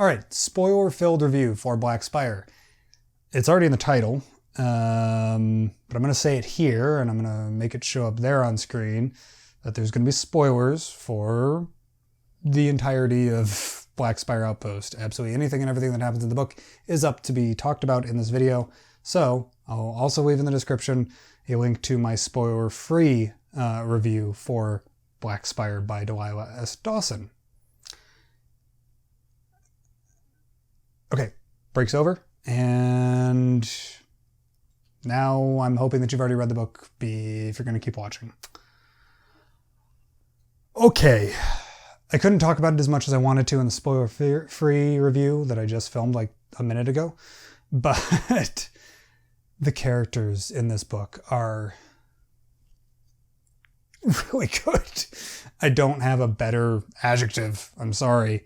right, spoiler-filled review for Black Spire. It's already in the title, but I'm going to say it here, and I'm going to make it show up there on screen, that there's going to be spoilers for the entirety of Black Spire Outpost. Absolutely anything and everything that happens in the book is up to be talked about in this video. So I'll also leave in the description a link to my spoiler-free review for Black Spire by Delilah S. Dawson. Okay, break's over, and now I'm hoping that you've already read the book if you're going to keep watching. Okay, I couldn't talk about it as much as I wanted to in the spoiler-free review that I just filmed like a minute ago, but the characters in this book are really good. I don't have a better adjective. I'm sorry.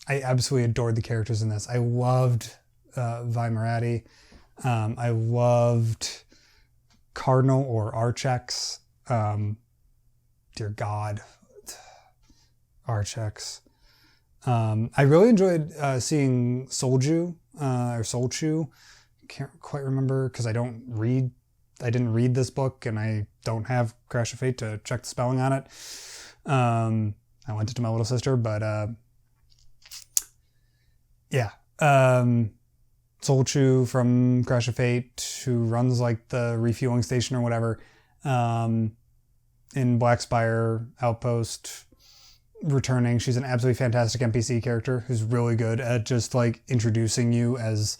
I absolutely adored the characters in this. I loved Vi Moratti. I loved Cardinal or Archex. Dear God. Archex. I really enjoyed seeing Solju or Solchu. Can't quite remember because I didn't read this book and I don't have Crash of Fate to check the spelling on it. I lent it to my little sister, but yeah. Solchu from Crash of Fate, who runs like the refueling station or whatever, in Black Spire Outpost, returning. She's an absolutely fantastic NPC character who's really good at just like introducing you as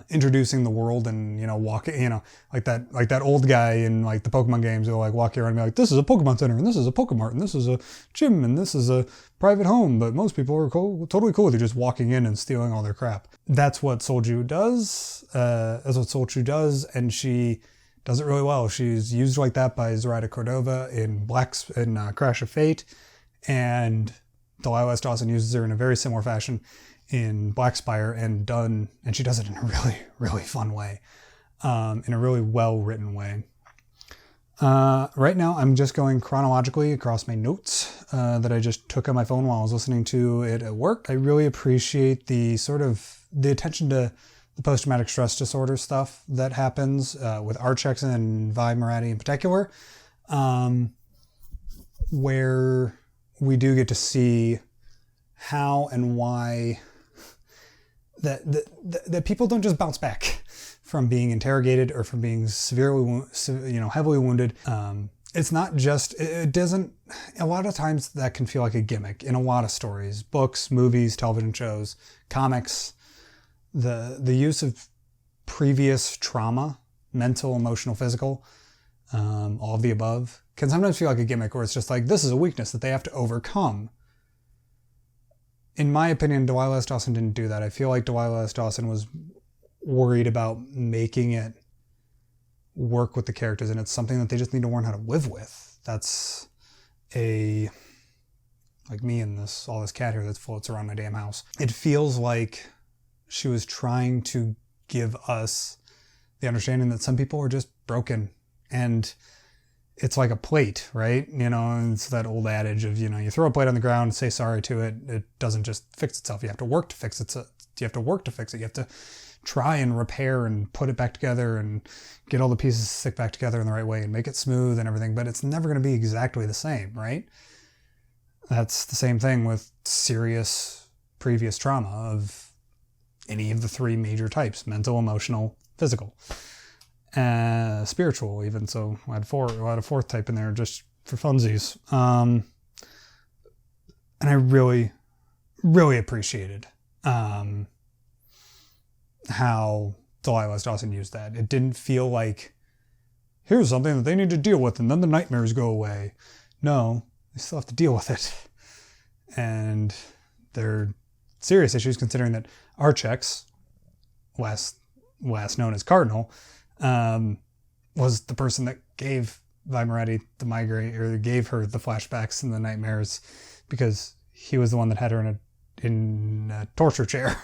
introducing the world, and walking, like that old guy in like the Pokemon games who like walk around and be like, this is a Pokemon Center, and this is a Pokemart, and this is a gym, and this is a private home, but most people are totally cool with you just walking in and stealing all their crap. That's what Solju does. And she does it really well. She's used like that by Zoraida Cordova in Crash of Fate, and Delilah S. Dawson uses her in a very similar fashion in Black Spire, and she does it in a really, really fun way, in a really well-written way. Right now, I'm just going chronologically across my notes that I just took on my phone while I was listening to it at work. I really appreciate the attention to the post-traumatic stress disorder stuff that happens with Archex and Vi Moratti in particular, where we do get to see how and why that people don't just bounce back from being interrogated or from being heavily wounded. It's not just, it doesn't, a lot of times that can feel like a gimmick in a lot of stories, books, movies, television shows, comics. The use of previous trauma, mental, emotional, physical, all of the above, can sometimes feel like a gimmick, where it's just like, this is a weakness that they have to overcome. In my opinion, Delilah S. Dawson didn't do that. I feel like Delilah S. Dawson was worried about making it work with the characters, and it's something that they just need to learn how to live with. That's like me and all this cat hair that floats around my damn house. It feels like she was trying to give us the understanding that some people are just broken, and it's like a plate, right? It's that old adage of, you throw a plate on the ground, say sorry to it. It doesn't just fix itself. You have to work to fix it. You have to try and repair and put it back together and get all the pieces stick back together in the right way and make it smooth and everything, but it's never going to be exactly the same, right? That's the same thing with serious previous trauma of any of the three major types: mental, emotional, physical. Spiritual even, so I had a fourth type in there just for funsies. And I really, really appreciated how Delilah S. Dawson used that. It didn't feel like, here's something that they need to deal with and then the nightmares go away. No, they still have to deal with it. And they're serious issues, considering that Archex, last known as Cardinal, was the person that gave Vi Moratti the migraine, or gave her the flashbacks and the nightmares, because he was the one that had her in a torture chair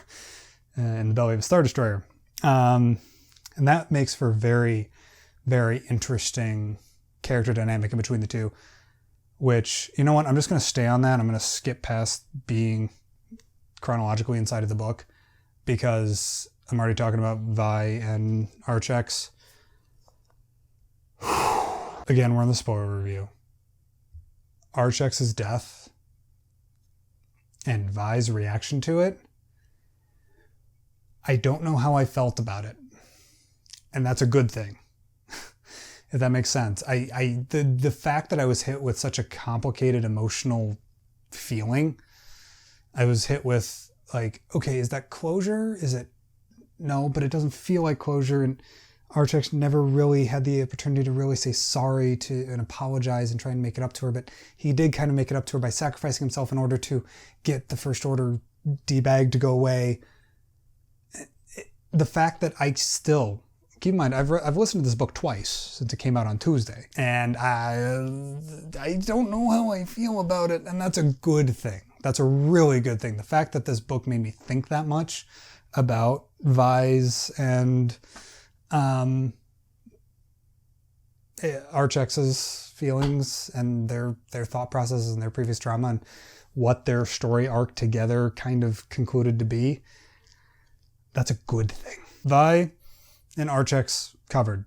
in the belly of a Star Destroyer. And that makes for very, very interesting character dynamic in between the two, which, you know what, I'm just going to stay on that. I'm going to skip past being chronologically inside of the book because I'm already talking about Vi and Archex. Again, we're in the spoiler review. Archex's death and Vi's reaction to it, I don't know how I felt about it. And that's a good thing. If that makes sense. The fact that I was hit with such a complicated emotional feeling, I was hit with like, okay, is that closure? Is it? No, but it doesn't feel like closure. And Archex never really had the opportunity to really say sorry and apologize and try and make it up to her. But he did kind of make it up to her by sacrificing himself in order to get the First Order D-bag to go away. The fact that I still... Keep in mind, I've listened to this book twice since it came out on Tuesday, and I don't know how I feel about it, and that's a good thing. That's a really good thing. The fact that this book made me think that much about Vi's and Archex's feelings and their thought processes and their previous trauma and what their story arc together kind of concluded to be, that's a good thing. Vi and Archex covered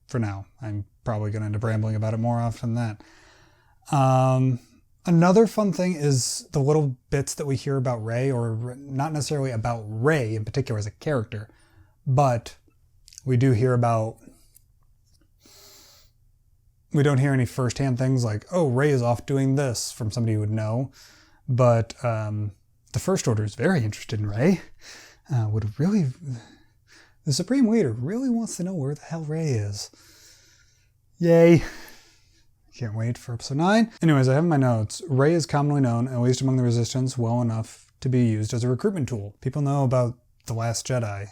for now. I'm probably going to end up rambling about it more often than that. Another fun thing is the little bits that we hear about Rey, or not necessarily about Rey in particular as a character, but we do hear about... We don't hear any firsthand things like, oh, Rey is off doing this from somebody who would know, but the First Order is very interested in Rey. The Supreme Leader really wants to know where the hell Rey is. Yay. Can't wait for episode 9. Anyways, I have in my notes, Rey is commonly known, at least among the Resistance, well enough to be used as a recruitment tool. People know about The Last Jedi.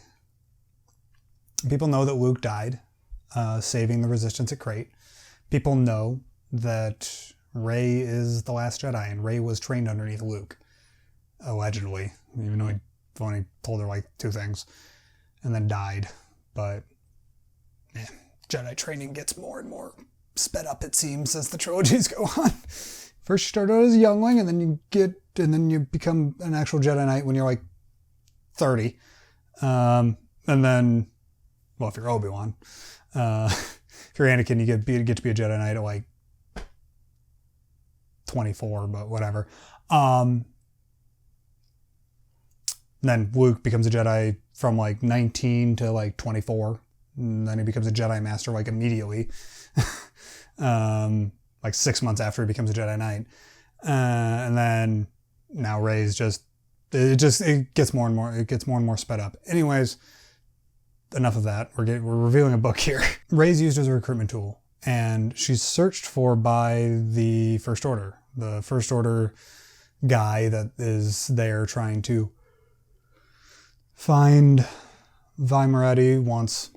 People know that Luke died, saving the Resistance at Crate. People know that Rey is the Last Jedi, and Rey was trained underneath Luke. Allegedly. Even though he only told her like 2 things. And then died. But Jedi training gets more and more sped up, it seems, as the trilogies go on. First you start out as a youngling, and then you become an actual Jedi Knight when you're like 30. And then, well, if you're Obi-Wan, if you're Anakin, you get to be a Jedi Knight at like 24, but whatever. Then Luke becomes a Jedi from like 19 to like 24. And then he becomes a Jedi Master like immediately. Like 6 months after he becomes a Jedi Knight. And then now Rey's it gets more and more sped up. Anyways, enough of that. We're revealing a book here. Rey's used as a recruitment tool, and she's searched for by the First Order. The First Order guy that is there trying to find Vi Moretti wants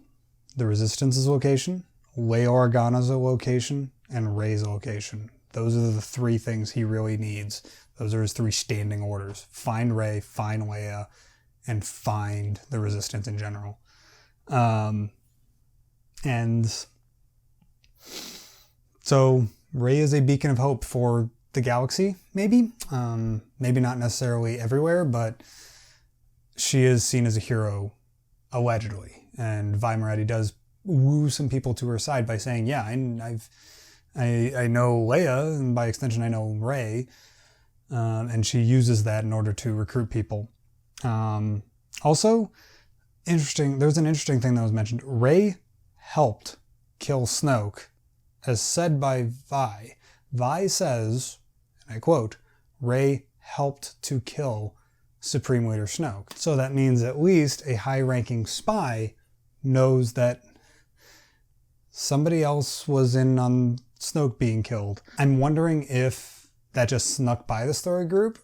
the Resistance's location, Leia Organa's location, and Rey's location. Those are the 3 things he really needs. Those are his 3 standing orders. Find Rey, find Leia, and find the Resistance in general. And so Rey is a beacon of hope for the galaxy, maybe. Maybe not necessarily everywhere, but she is seen as a hero, allegedly. And Vi Moretti does woo some people to her side by saying, yeah, I know Leia, and by extension I know Rey. And she uses that in order to recruit people. Also, there's an interesting thing that was mentioned. Rey helped kill Snoke, as said by Vi. Vi says, and I quote, Rey helped to kill Supreme Leader Snoke. So that means at least a high-ranking spy knows that somebody else was in on Snoke being killed. I'm wondering if that just snuck by the story group,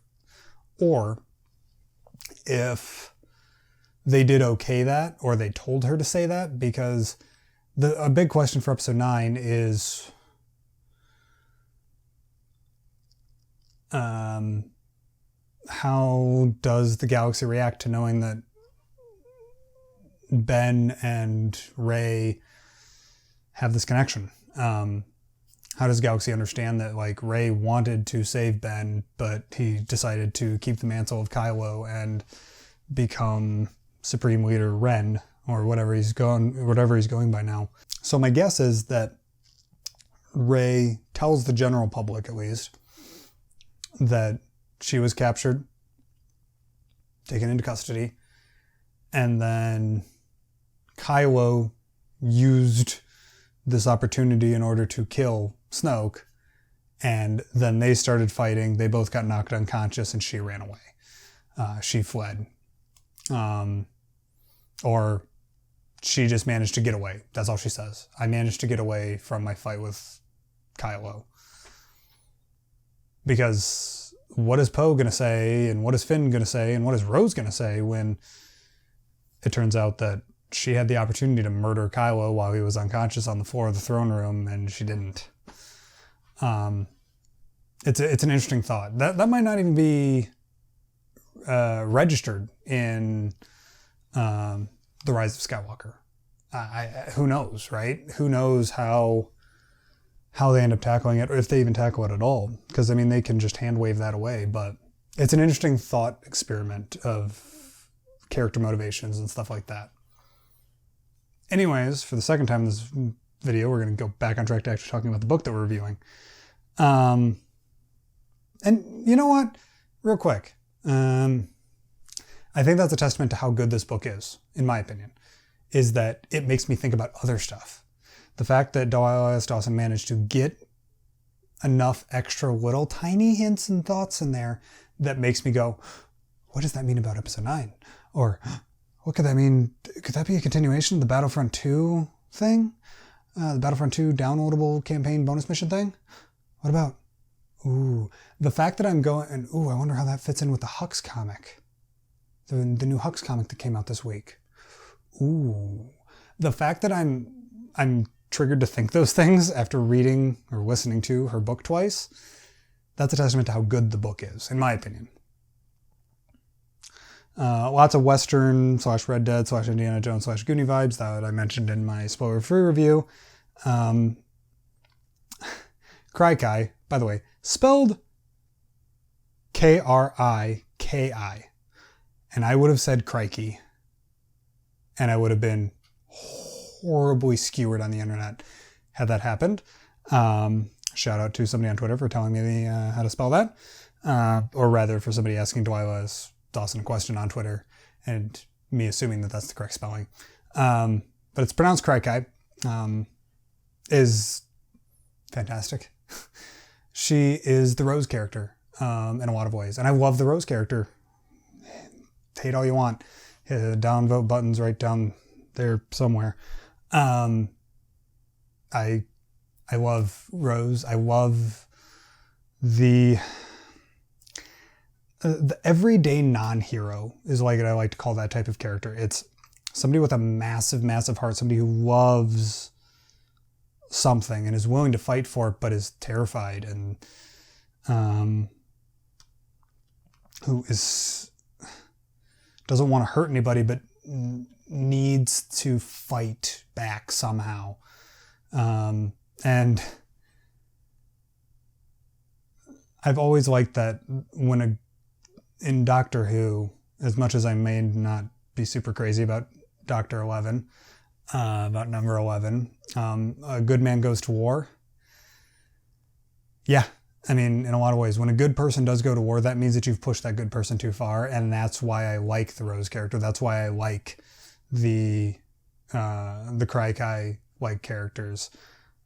or if they did okay that, or they told her to say that, because a big question for episode 9 is how does the galaxy react to knowing that Ben and Rey have this connection? how does Galaxy understand that like Rey wanted to save Ben, but he decided to keep the mantle of Kylo and become Supreme Leader Ren, or whatever he's going by now. So my guess is that Rey tells the general public, at least, that she was captured, taken into custody, and then Kylo used this opportunity in order to kill Snoke, and then they started fighting. They both got knocked unconscious, and she ran away. She fled. Or she just managed to get away. That's all she says. I managed to get away from my fight with Kylo. Because what is Poe going to say, and what is Finn going to say, and what is Rose going to say when it turns out that she had the opportunity to murder Kylo while he was unconscious on the floor of the throne room, and she didn't. It's an interesting thought. That might not even be registered in The Rise of Skywalker. Who knows, right? Who knows how they end up tackling it, or if they even tackle it at all. Because, I mean, they can just hand wave that away. But it's an interesting thought experiment of character motivations and stuff like that. Anyways, for the second time in this video, we're going to go back on track to actually talking about the book that we're reviewing. And you know what? Real quick. I think that's a testament to how good this book is, in my opinion, is that it makes me think about other stuff. The fact that Delilah S. Dawson managed to get enough extra little tiny hints and thoughts in there that makes me go, what does that mean about episode 9? Or what could that mean? Could that be a continuation of the Battlefront 2 thing? The Battlefront 2 downloadable campaign bonus mission thing? What about? The fact that I'm going, and I wonder how that fits in with the Hux comic. The new Hux comic that came out this week. The fact that I'm triggered to think those things after reading or listening to her book twice, that's a testament to how good the book is, in my opinion. Lots of Western / Red Dead / Indiana Jones / Goonie vibes that I mentioned in my spoiler-free review. Kriki, by the way, spelled Kriki. And I would have said Crikey. And I would have been horribly skewered on the internet had that happened. Shout out to somebody on Twitter for telling me how to spell that. Or rather, for somebody asking Delilah S. Dawson a question on Twitter and me assuming that that's the correct spelling. But it's pronounced Kriki. Is fantastic. She is the Rose character in a lot of ways. And I love the Rose character. Hate all you want. Hit the downvote buttons right down there somewhere. I love Rose. I love the everyday non-hero is like what I like to call that type of character. It's somebody with a massive, massive heart, somebody who loves something and is willing to fight for it, but is terrified, and who doesn't want to hurt anybody, but needs to fight back somehow. And I've always liked that in Doctor Who, as much as I may not be super crazy about Doctor 11, about number 11, a good man goes to war. Yeah, I mean, in a lot of ways, when a good person does go to war, that means that you've pushed that good person too far, and that's why I like the Rose character. That's why I like the Kriki-like characters.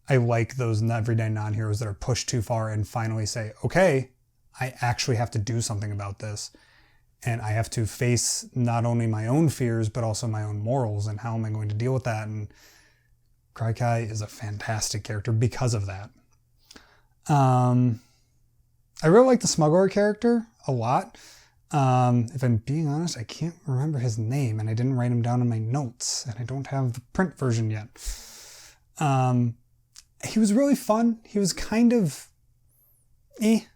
I like those everyday non-heroes that are pushed too far and finally say, okay, I actually have to do something about this. And I have to face not only my own fears, but also my own morals, and how am I going to deal with that? And Kriki is a fantastic character because of that. I really like the smuggler character a lot. If I'm being honest, I can't remember his name, and I didn't write him down in my notes, and I don't have the print version yet. He was really fun. He was kind of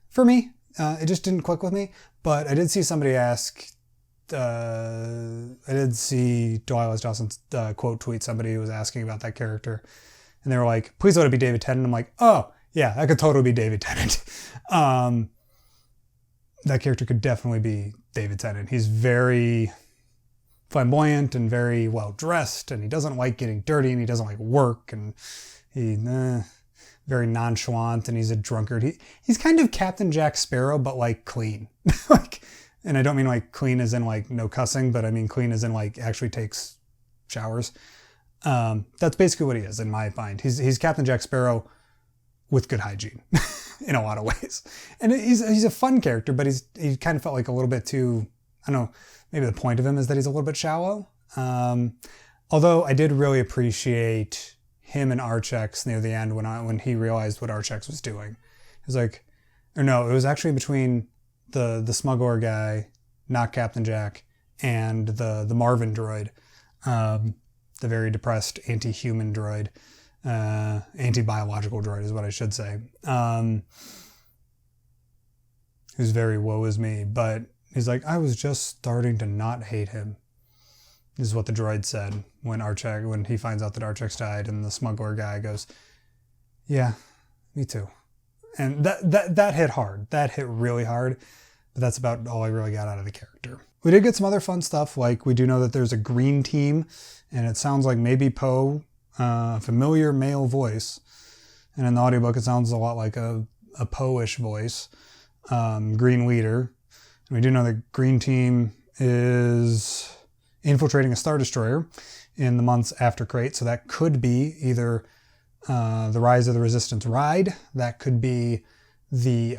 for me. It just didn't click with me. But I did see somebody ask, I did see Delilah S. Dawson's quote tweet somebody who was asking about that character. And they were like, please let it be David Tennant. I'm like, oh, Yeah, that could totally be David Tennant. That character could definitely be David Tennant. He's very flamboyant and very well dressed, and he doesn't like getting dirty, and he doesn't like work, and he very nonchalant, and he's a drunkard. He's kind of Captain Jack Sparrow, but like clean. Like, and I don't mean like clean as in like no cussing, but I mean clean as in like actually takes showers. That's basically what he is in my mind. He's Captain Jack Sparrow with good hygiene in a lot of ways. And he's a fun character, but he kind of felt like a little bit too, I don't know, maybe the point of him is that he's a little bit shallow. Although I did really appreciate him and Archex near the end when he realized what Archex was doing. It was like, or no, it was actually between the smuggler guy, not Captain Jack, and the Marvin droid, the very depressed anti-human droid, anti-biological droid is what I should say, who's very woe is me, but he's like, I was just starting to not hate him. This is what the droid said when he finds out that Archex died, and the smuggler guy goes, yeah, me too. And that hit hard. That hit really hard. But that's about all I really got out of the character. We did get some other fun stuff, like we do know that there's a green team, and it sounds like maybe Poe, familiar male voice. And in the audiobook, it sounds a lot like a Poe-ish voice. Green leader. And we do know the green team is infiltrating a Star Destroyer in the months after Crate, so that could be either the Rise of the Resistance ride, that could be the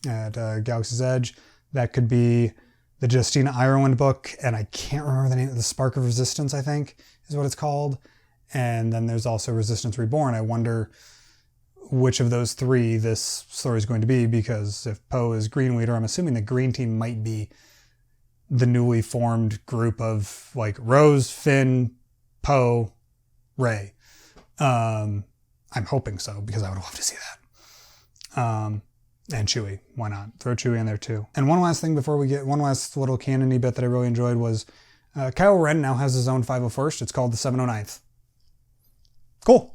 at Galaxy's Edge, that could be the Justina Ireland book, and I can't remember the name of the Spark of Resistance, I think is what it's called. And then there's also Resistance Reborn. I wonder which of those three this story is going to be, because if Poe is Green Leader, I'm assuming the Green Team might be the newly formed group of like Rose, Finn, Poe, Rey. I'm hoping so, because I would love to see that. And Chewie, why not? Throw Chewie in there too. And one last thing before we get, one last little canon-y bit that I really enjoyed was Kylo Ren now has his own 501st. It's called the 709th. Cool.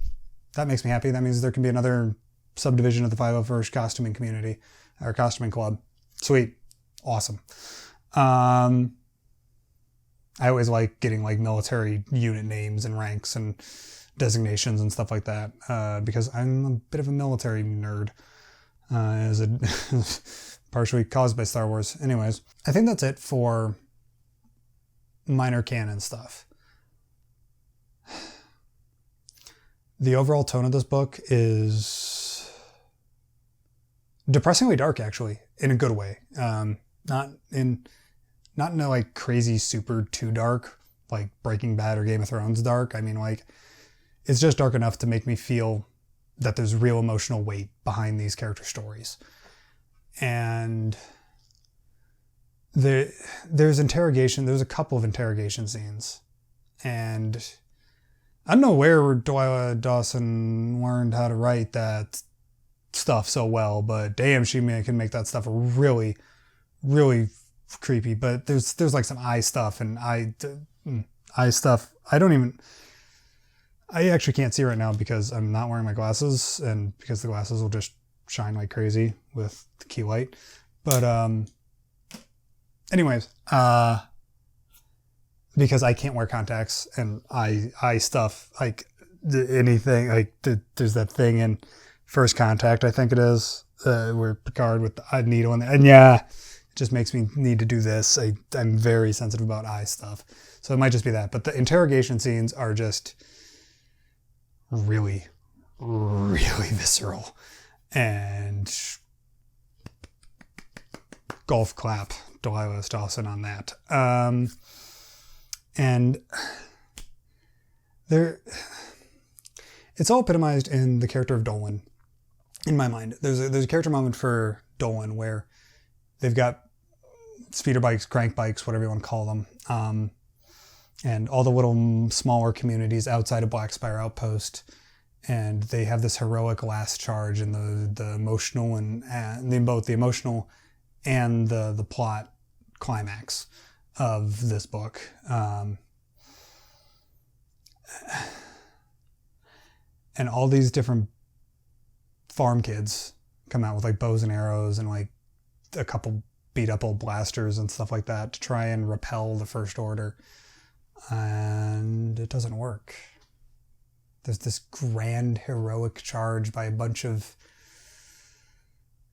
That makes me happy. That means there can be another subdivision of the 501st costuming community, or costuming club. Sweet. Awesome. I always like getting like military unit names and ranks and designations and stuff like that, because I'm a bit of a military nerd, as a partially caused by Star Wars. Anyways, I think that's it for minor canon stuff. The overall tone of this book is depressingly dark, actually, in a good way. Not in a like crazy super too dark, like Breaking Bad or Game of Thrones dark. I mean, like, it's just dark enough to make me feel that there's real emotional weight behind these character stories. And there's a couple of interrogation scenes. And I don't know where Delilah Dawson learned how to write that stuff so well, but damn, she can make that stuff really, really creepy. But there's like some eye stuff and eye stuff. I actually can't see right now because I'm not wearing my glasses, and because the glasses will just shine like crazy with the key light. But anyways, because I can't wear contacts and eye stuff, like anything, like there's that thing in First Contact, I think it is, where Picard with the needle in there, and yeah, it just makes me need to do this. I'm very sensitive about eye stuff, so it might just be that. But the interrogation scenes are just really, really visceral, and golf clap Delilah Dawson on that. And it's all epitomized in the character of Dolan, in my mind. There's a character moment for Dolan where they've got speeder bikes, crank bikes, whatever you want to call them, and all the little smaller communities outside of Black Spire Outpost, and they have this heroic last charge, and the emotional and both the emotional and the plot climax of this book. And all these different farm kids come out with like bows and arrows and like a couple beat up old blasters and stuff like that to try and repel the First Order. And it doesn't work. There's this grand heroic charge by a bunch of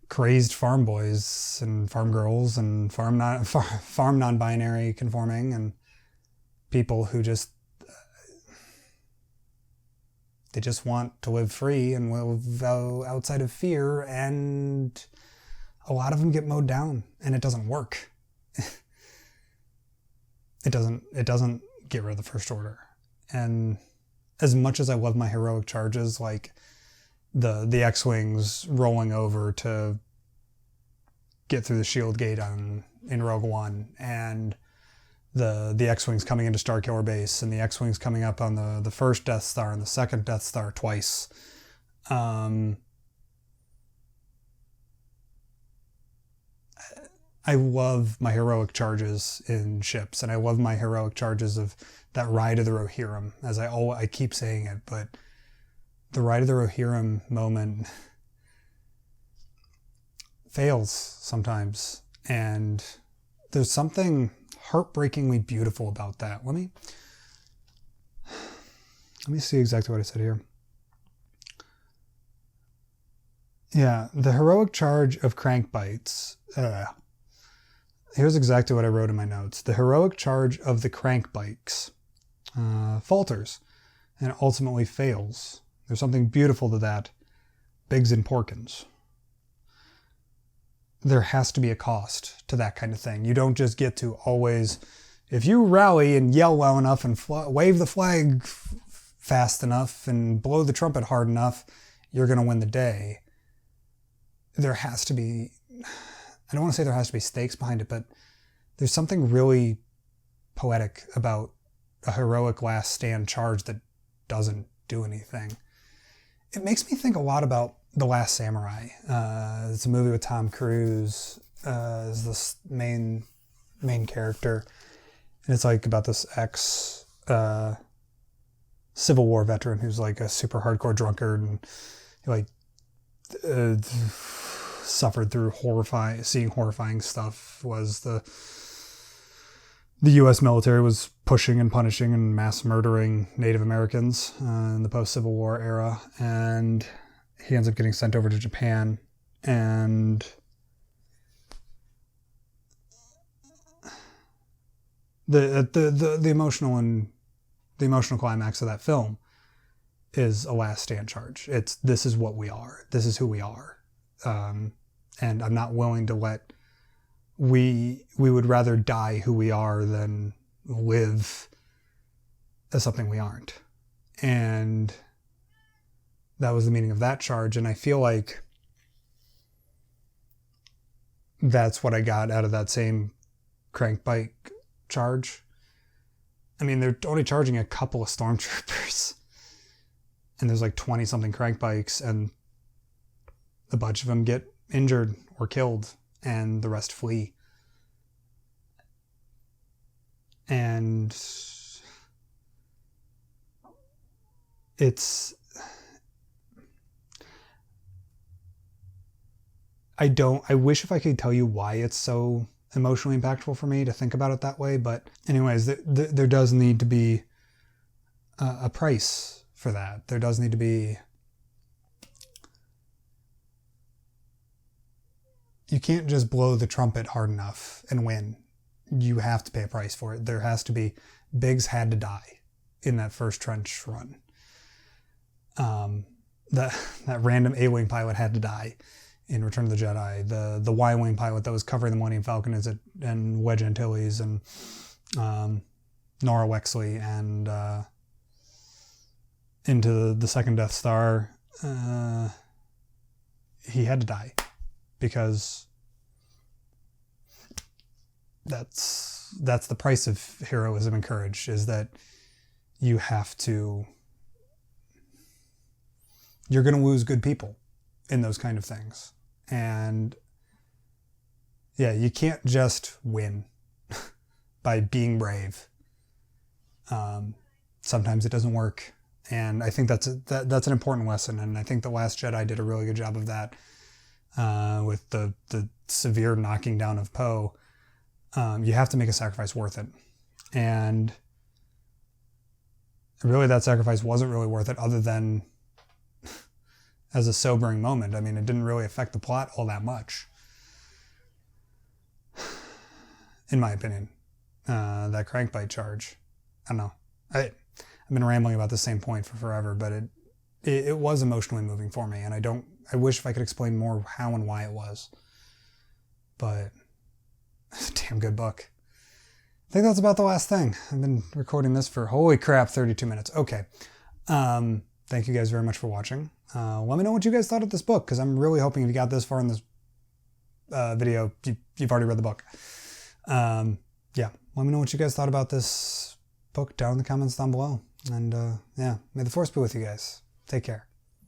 crazed farm boys and farm girls and farm non-binary conforming and people who just they just want to live free and live outside of fear, and a lot of them get mowed down, and it doesn't work. It doesn't get rid of the First Order. And as much as I love my heroic charges, like the X-Wings rolling over to get through the shield gate in Rogue One, and the X-Wings coming into Starkiller Base, and the X-Wings coming up on the first Death Star and the second Death Star twice. I love my heroic charges in ships, and I love my heroic charges of that Ride of the Rohirrim, as I keep saying it, but the Ride of the Rohirrim moment fails sometimes, and there's something heartbreakingly beautiful about that. Let me see exactly what I said here. Yeah, the heroic charge of crankbites. Here's exactly what I wrote in my notes. The heroic charge of the crankbikes falters and ultimately fails. There's something beautiful to that. Biggs and Porkins. There has to be a cost to that kind of thing. You don't just get to always, if you rally and yell well enough and wave the flag fast enough and blow the trumpet hard enough, you're going to win the day. There has to be, I don't want to say there has to be stakes behind it, but there's something really poetic about a heroic last stand charge that doesn't do anything. It makes me think a lot about The Last Samurai. It's a movie with Tom Cruise as this main character. And it's like about this Civil War veteran who's like a super hardcore drunkard, and he like suffered through horrifying stuff. Was the U.S. military was pushing and punishing and mass murdering Native Americans in the post-Civil War era, and he ends up getting sent over to Japan, and the emotional climax of that film is a last stand charge. It's, this is what we are. This is who we are. And I'm not willing to let, we would rather die who we are than live as something we aren't. And that was the meaning of that charge. And I feel like that's what I got out of that same crank bike charge. I mean, they're only charging a couple of stormtroopers, and there's like 20 something crank bikes, and a bunch of them get injured or killed, and the rest flee. And it's, I wish if I could tell you why it's so emotionally impactful for me to think about it that way. But anyways, there does need to be a price for that. There does need to be, you can't just blow the trumpet hard enough and win. You have to pay a price for it. There has to be, Biggs had to die in that first trench run. That random A-Wing pilot had to die in Return of the Jedi. The Y-Wing pilot that was covering the Millennium Falcon and Wedge Antilles and Nora Wexley and into the second Death Star, he had to die because that's the price of heroism and courage, is that you have to, you're going to lose good people in those kind of things. And yeah, you can't just win by being brave. Sometimes it doesn't work. And I think that's an important lesson. And I think The Last Jedi did a really good job of that with the severe knocking down of Poe. You have to make a sacrifice worth it. And really that sacrifice wasn't really worth it other than as a sobering moment. I mean, it didn't really affect the plot all that much, in my opinion. That crankbite charge. I don't know. I've been rambling about the same point for forever, but it was emotionally moving for me, and I wish if I could explain more how and why it was. But it's a damn good book. I think that's about the last thing. I've been recording this for, holy crap, 32 minutes. Okay. Thank you guys very much for watching. Let me know what you guys thought of this book, because I'm really hoping if you got this far in this video, you've already read the book. Yeah, let me know what you guys thought about this book down in the comments down below. And yeah, may the Force be with you guys. Take care.